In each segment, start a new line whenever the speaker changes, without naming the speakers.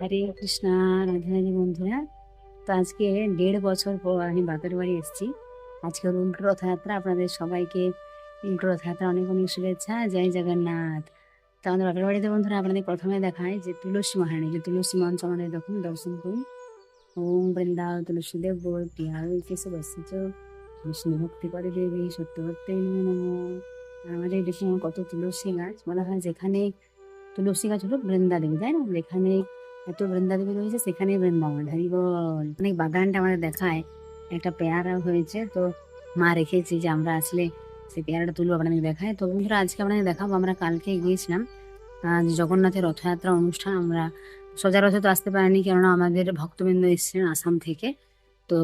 হরে কৃষ্ণা, রাধে রাধে বন্ধুরা। তো আজকে 1.5 বছর পর আমি বাপের বাড়ি এসেছি। আজকে উল্টো রথযাত্রা, আপনাদের সবাইকে উল্টো রথযাত্রা অনেক অনেক শুভেচ্ছা। জয় জগন্নাথ। তো আমাদের বাপের বাড়িতে বন্ধুরা আপনাদের প্রথমে দেখায় যে তুলসী মহারানী, যে তুলসী মঞ্চ আমাদের দেখুন, দর্শন করুন। ওম বৃন্দাবন তুলসী দেব প্রিয়ার কেশে বসিত বিষ্ণু ভক্তি করে দেবী সত্য ভক্তি নমো। আর আমাদের দেখুন কত তুলসী গাছ, বলা হয় যেখানে তুলসী গাছ হলো বৃন্দা দেবী, তাই না? যেখানে এত বৃন্দা দেবী রয়েছে সেখানেই বৃন্দাবন। হরি বল। অনেক বাগানটা আমাদের দেখায়, একটা পেয়ারা হয়েছে, তো মা রেখেছি যে আমরা আসলে সেই পেয়ারাটা তুলবো, আপনাদের দেখায়। তো বন্ধুরা আজকে আপনাদের দেখাবো, আমরা কালকে গিয়েছিলাম যে জগন্নাথের রথযাত্রা অনুষ্ঠান। আমরা সোজা রথে তো আসতে পারিনি, কেননা আমাদের ভক্তবৃন্দ এসেছেন আসাম থেকে। তো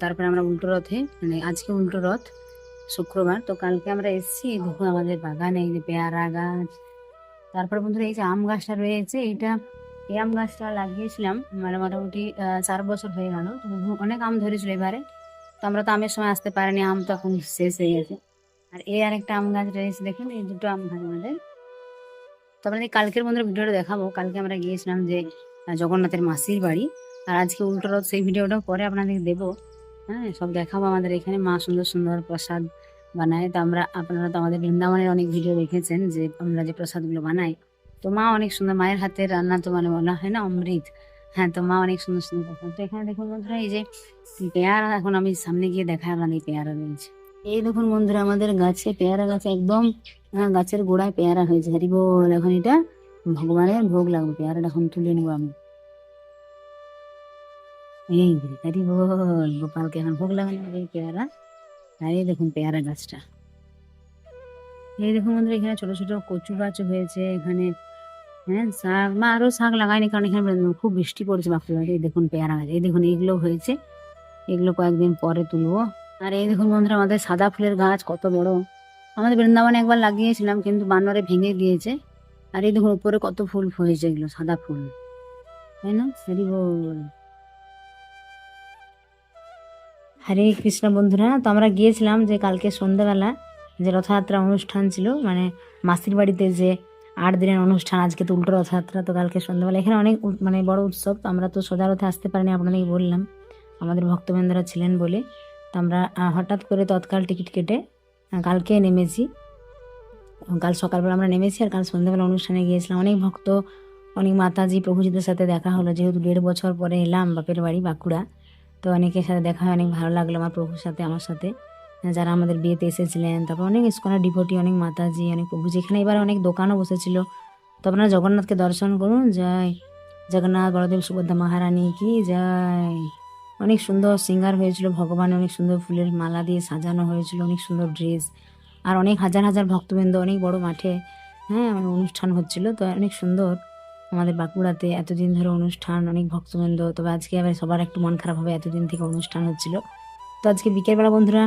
তারপরে আমরা উল্টো রথে, মানে আজকে উল্টো রথ শুক্রবার, তো কালকে আমরা এসেছি। এই দেখুন আমাদের বাগানে এই যে পেয়ারা গাছ, তারপরে বন্ধুরা এই যে আম গাছটা রয়েছে, এই আম গাছটা লাগিয়েছিলাম মানে মোটামুটি 4 বছর হয়ে গেল। তো অনেক আম ধরেছিল এবারে। তো আমরা তো আমের সময় আসতে পারিনি, আম তো এখন শেষ হয়ে গেছে। আর এই আর একটা আম গাছ রয়েছে, দেখুন এই দুটো আম গাছ আমাদের। তো আপনাদের কালকের বন্ধুরা ভিডিওটা দেখাবো। কালকে আমরা গিয়েছিলাম যে জগন্নাথের মাসির বাড়ি, আর আজকে উল্টো রথ, সেই ভিডিওটাও পরে আপনাদের দেবো। হ্যাঁ, সব দেখাবো। আমাদের এখানে মা সুন্দর সুন্দর প্রসাদ বানায়। তো আপনারা তো আমাদের বৃন্দাবনের অনেক ভিডিও দেখেছেন যে আমরা যে প্রসাদগুলো বানাই। তো মা অনেক সুন্দর, মায়ের হাতের রান্না তো মানে বলা হয় না অমৃত। হ্যাঁ, তো মা অনেক সুন্দর সুন্দর প্রসাদ। তো এখানে দেখুন বন্ধুরা এই যে পেয়ারা, এখন আমি সামনে গিয়ে দেখাই আপনাদের পেয়ারা রয়েছে। এই দেখুন বন্ধুরা আমাদের গাছে পেয়ারা গাছে একদম গাছের গোড়ায় পেয়ারা হয়েছে। হরি বল। এখন এটা ভগবানের ভোগ লাগবে, পেয়ারাটা এখন তুলে নেবো আমি। এই যে হরি বল, গোপালকে এখন ভোগ লাগানো হবে এই পেয়ারা। আর এই দেখুন পেয়ারা গাছটা, এই দেখুন বন্ধুরা এখানে ছোট ছোট কচু গাছ হয়েছে এখানে। হ্যাঁ, শাক মা আরো শাক লাগায়নি, কারণ এখানে খুব বৃষ্টি পড়েছে বাপরে বাড়ি। এই দেখুন পেয়ারা গাছ, এই দেখুন এইগুলো হয়েছে, এগুলো কয়েকদিন পরে তুলবো। আর এই দেখুন বন্ধুরা আমাদের সাদা ফুলের গাছ কত বড়। আমাদের বৃন্দাবনে একবার লাগিয়েছিলাম, কিন্তু বানরে ভেঙে দিয়েছে। আর এই দেখুন উপরে কত ফুল হয়েছে, এগুলো সাদা ফুল, তাই না? হরি বল। হরে কৃষ্ণ বন্ধুরা, তো আমরা গিয়েছিলাম যে কালকে সন্ধ্যাবেলা যে রথযাত্রা অনুষ্ঠান ছিল, মানে মাসির বাড়িতে যে 8 দিনের অনুষ্ঠান। আজকে তো উল্টো রথযাত্রা, তো কালকে সন্ধ্যাবেলা এখানে অনেক মানে বড় উৎসব। তো আমরা তো সোজা রথে আসতে পারিনি, আপনাদেরকে বললাম আমাদের ভক্তবৃন্দরা ছিলেন বলে। তো আমরা হঠাৎ করে তৎকাল টিকিট কেটে কালকে নেমেছি। কাল সকালবেলা আমরা নেমেছি, আর কাল সন্ধ্যাবেলা অনুষ্ঠানে গিয়েছিলাম। অনেক ভক্ত, অনেক মাতাজি প্রভুজিদের সাথে দেখা হলো, যেহেতু 1.5 বছর পরে এলাম বাপের বাড়ি বাঁকুড়া। তো অনেকের সাথে দেখা হয়, অনেক ভালো লাগলো আমার প্রভুর সাথে, আমার সাথে যারা আমাদের বিয়েতে এসেছিলেন। তারপর অনেক ইস্কনের ডিভোটি, অনেক মাতাজি, অনেক প্রভুজি। এখানে এবার অনেক দোকানও বসেছিল। তো আপনারা জগন্নাথকে দর্শন করুন। জয় জগন্নাথ, বলদেব সুভদ্রা মহারানী কি জয়। অনেক সুন্দর সিঙ্গার হয়েছিল ভগবান, অনেক সুন্দর ফুলের মালা দিয়ে সাজানো হয়েছিল, অনেক সুন্দর ড্রেস। আর অনেক হাজার হাজার ভক্তবৃন্দ, অনেক বড় মাঠে হ্যাঁ মানে অনুষ্ঠান হচ্ছিল। তো অনেক সুন্দর আমাদের বাঁকুড়াতে এতদিন ধরে অনুষ্ঠান, অনেক ভক্তবৃন্দ। তবে আজকে আবার সবার একটু মন খারাপ হবে, এতদিন থেকে অনুষ্ঠান হচ্ছিল। তো আজকে বিকেলবেলা বন্ধুরা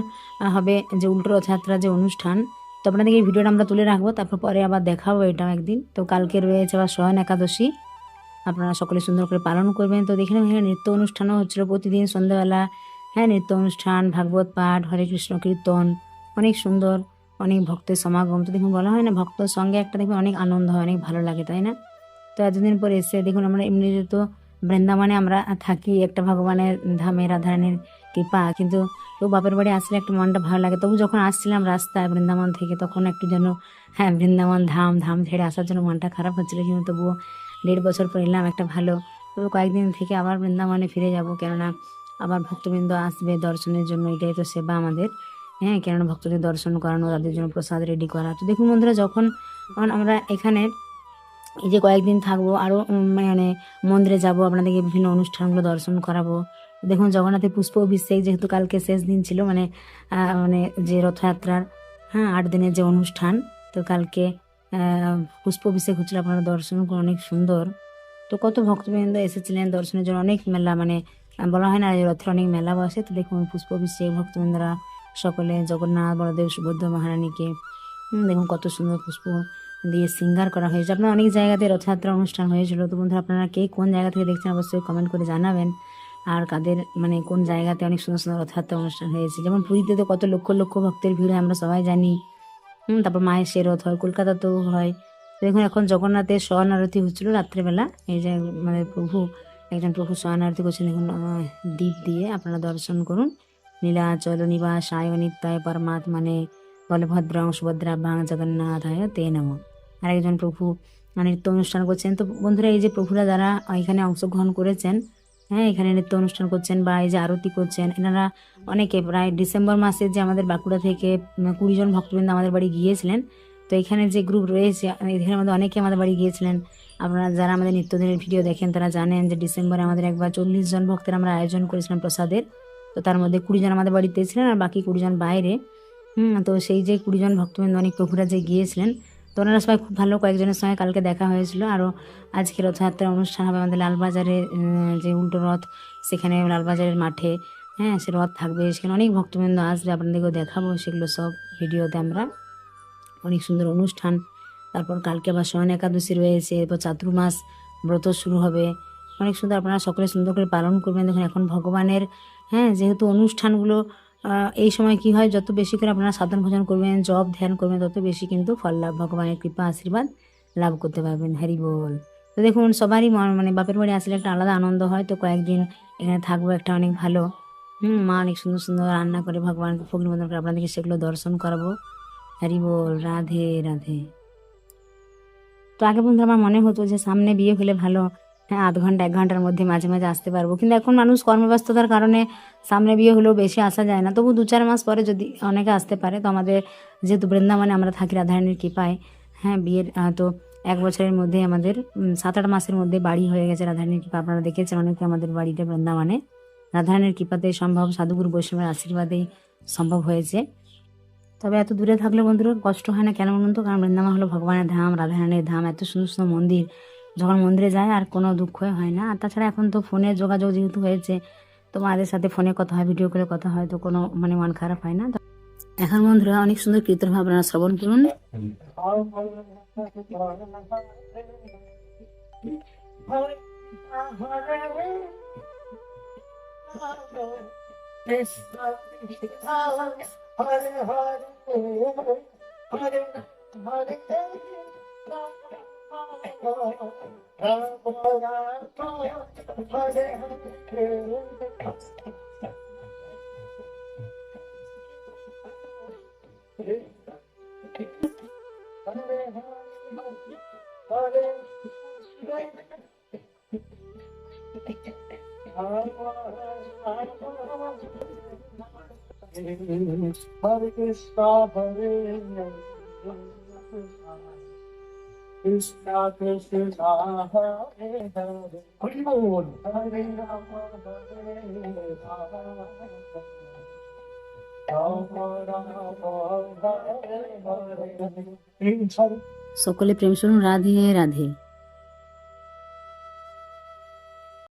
হবে যে উল্টো রথযাত্রা যে অনুষ্ঠান। তো আপনাদেরকে এই ভিডিওটা আমরা তুলে রাখবো, তারপর পরে আবার দেখাবো এটা একদিন। তো কালকে রয়েছে আবার শয়ন একাদশী, আপনারা সকলে সুন্দর করে পালন করবেন। তো দেখলাম এখানে নৃত্য অনুষ্ঠানও হচ্ছিল প্রতিদিন সন্ধ্যাবেলা। হ্যাঁ, নৃত্য অনুষ্ঠান, ভাগবত পাঠ, হরে কৃষ্ণ কীর্তন, অনেক সুন্দর, অনেক ভক্তের সমাগম। তো দেখুন বলা হয় না, ভক্তর সঙ্গে একটা দেখুন অনেক আনন্দ হয়, অনেক ভালো লাগে, তাই না? তো এতদিন পরে এসে দেখুন আমরা এমনিতে তো বৃন্দাবনে আমরা থাকি একটা ভগবানের ধামে, রাধারানীর কৃপা, কিন্তু তো বাপের বাড়ি আসলে একটু মনটা ভালো লাগে। তবু যখন আসছিলাম রাস্তায় বৃন্দাবন থেকে, তখন একটু যেন হ্যাঁ বৃন্দাবন ধাম ধাম ছেড়ে আসার জন্য মনটা খারাপ হচ্ছিল, কিন্তু তবুও 1.5 বছর পর এলাম, একটা ভালো। তবে কয়েকদিন থেকে আবার বৃন্দাবনে ফিরে যাব, কেননা আবার ভক্তবৃন্দ আসবে দর্শনের জন্য, এটাই তো সেবা আমাদের। হ্যাঁ, কেননা ভক্তদের দর্শন করানো, তাদের জন্য প্রসাদ রেডি করা। তো দেখুন বন্ধুরা যখন আমরা এখানে এই যে কয়েকদিন থাকবো, আরও মানে মন্দিরে যাব, আপনাদেরকে বিভিন্ন অনুষ্ঠানগুলো দর্শন করাবো। দেখুন জগন্নাথের পুষ্প অভিষেক, যেহেতু কালকে শেষ দিন ছিল, মানে যে রথযাত্রার 8 দিনের যে অনুষ্ঠান। তো কালকে পুষ্প অভিষেক হচ্ছিল, আপনারা দর্শন করে অনেক সুন্দর। তো কত ভক্তবৃন্দ এসেছিলেন দর্শনের জন্য, অনেক মেলা, মানে বলা হয় না যে রথের অনেক মেলা বসে। তো দেখুন পুষ্প অভিষেক, ভক্তবৃন্দরা সকলে জগন্নাথ, বলদেব, সুভদ্রা মহারানীকে দেখুন কত সুন্দর পুষ্প দিয়ে সিঙ্গার করা হয়েছে। আপনার অনেক জায়গাতে রথযাত্রা অনুষ্ঠান হয়েছিল। তো বন্ধুরা আপনারা কে কোন জায়গা থেকে দেখছেন অবশ্যই কমেন্ট করে জানাবেন। আর কাদের মানে কোন জায়গাতে অনেক সুন্দর সুন্দর রথযাত্রা অনুষ্ঠান হয়েছে, যেমন পুরীতে তো কত লক্ষ লক্ষ ভক্তের ভিড় আমরা সবাই জানি। তারপর মায়ের সে রথ হয়, কলকাতাতেও হয়। দেখুন এখন জগন্নাথের শয়ন আরতি হচ্ছিল রাত্রেবেলা। এই যে মানে একজন প্রভু শয়ন আরতি করছেন, দেখুন দীপ দিয়ে আপনারা দর্শন করুন। নীলাচল নিবাসায় নিত্যায় পরমাত্মনে বলভদ্রং সুভদ্রাভ্যাং জগন্নাথায় তে নমঃ। আরেকজন প্রভু নৃত্য অনুষ্ঠান করছেন। তো বন্ধুরা, এই যে প্রভুরা যারা এখানে অংশগ্রহণ করেছেন, হ্যাঁ এখানে নৃত্য অনুষ্ঠান করছেন বা এই যে আরতি করছেন, এনারা অনেকে প্রায় ডিসেম্বর মাসে যে আমাদের বাঁকুড়া থেকে 20 জন ভক্তবৃন্দ আমাদের বাড়ি গিয়েছিলেন। তো এখানে যে গ্রুপ রয়েছে এখানের মধ্যে অনেকে আমাদের বাড়ি গিয়েছিলেন। আপনারা যারা আমাদের নিত্যদিনের ভিডিও দেখেন তারা জানেন যে ডিসেম্বরে আমাদের একবার 40 জন ভক্তের আমরা আয়োজন করেছিলাম প্রসাদের। তো তার মধ্যে 20 জন আমাদের বাড়িতে ছিলেন আর বাকি 20 জন বাইরে। তো সেই যে 20 জন ভক্তবৃন্দ অনেক প্রভুরা যে গিয়েছিলেন, তো ওনারা সবাই খুব ভালো, কয়েকজনের সঙ্গে কালকে দেখা হয়েছিল। আরও আজকে রথযাত্রার অনুষ্ঠান হবে আমাদের লালবাজারে, যে উল্টো রথ, সেখানে লালবাজারের মাঠে, হ্যাঁ সে রথ থাকবে, সেখানে অনেক ভক্তবৃন্দ আসবে, আপনাদেরকেও দেখাবো সেগুলো সব ভিডিওতে আমরা। অনেক সুন্দর অনুষ্ঠান। তারপর কালকে আবার শয়ন একাদশী রয়েছে, এরপর চাতুর্মাস ব্রত শুরু হবে। অনেক সুন্দর, আপনারা সকলে সুন্দর করে পালন করবেন। দেখুন এখন ভগবানের, হ্যাঁ যেহেতু অনুষ্ঠানগুলো এই সময় কি হয়, যত বেশি করে আপনারা সাধন ভজন করবেন, জপ ধ্যান করবেন, তত বেশি কিন্তু ফল লাভ, ভগবানের কৃপা আশীর্বাদ লাভ করতে পারবেন। হরি বল। তো দেখুন সবারই মানে বাপের বাড়ি আসলে একটা আলাদা আনন্দ হয়। তো কয়েকদিন এখানে থাকবো, একটা অনেক ভালো। মা অনেক সুন্দর সুন্দর রান্না করে ভগবানকে ফগ্নি বন্দন করে, আপনাদেরকে সেগুলো দর্শন করাবো। হরি বল, রাধে রাধে। তো আগে বন্ধু আমার মনে হতো যে সামনে বিয়ে হলে ভালো, হ্যাঁ 1/2 ঘন্টা 1 ঘন্টার মধ্যে মাঝে মাঝে আসতে পারবো, কিন্তু এখন মানুষ কর্মব্যস্ততার কারণে সামনে বিয়ে হলেও বেশি আসা যায় না। তবু 2-4 মাস পরে যদি অনেকে আসতে পারে। তো আমাদের যেহেতু বৃন্দাবনে আমরা থাকি রাধারানীর কৃপায়, হ্যাঁ বিয়ের তো 1 বছরের মধ্যে আমাদের 7-8 মাসের মধ্যে বাড়ি হয়ে গেছে রাধারানীর কৃপা। আপনারা দেখেছেন অনেকে আমাদের বাড়িতে বৃন্দাবনে, রাধারানীর কৃপাতেই সম্ভব, সাধুগুরু বৈষ্ণবের আশীর্বাদেই সম্ভব হয়েছে। তবে এত দূরে থাকলে বন্ধুরা কষ্ট হয় না, কেন বলুন তো? কারণ বৃন্দাবন হলো ভগবানের ধাম, রাধারানীর ধাম, এত সুন্দর সুন্দর মন্দির, যখন মন্দিরে যায় আর কোনো দুঃখই হয় না। আর তাছাড়া এখন তো ফোনের যোগাযোগ যেহেতু হয়েছে, তো মাদের সাথে ফোনে কথা হয়, ভিডিও করে কথা হয়, তো কোনো মানে মন খারাপ হয় না। এখন বন্ধুরা অনেক সুন্দর কীর্তন ভাবনা শ্রবণ করুন।
Hare Krishna, Krishna Krishna, Hare Hare, Hare Bol, Hare Rama, Hare Rama, Rama Rama, Hare Hare.
সকলে প্রেম শুনুন। রাধে রাধে।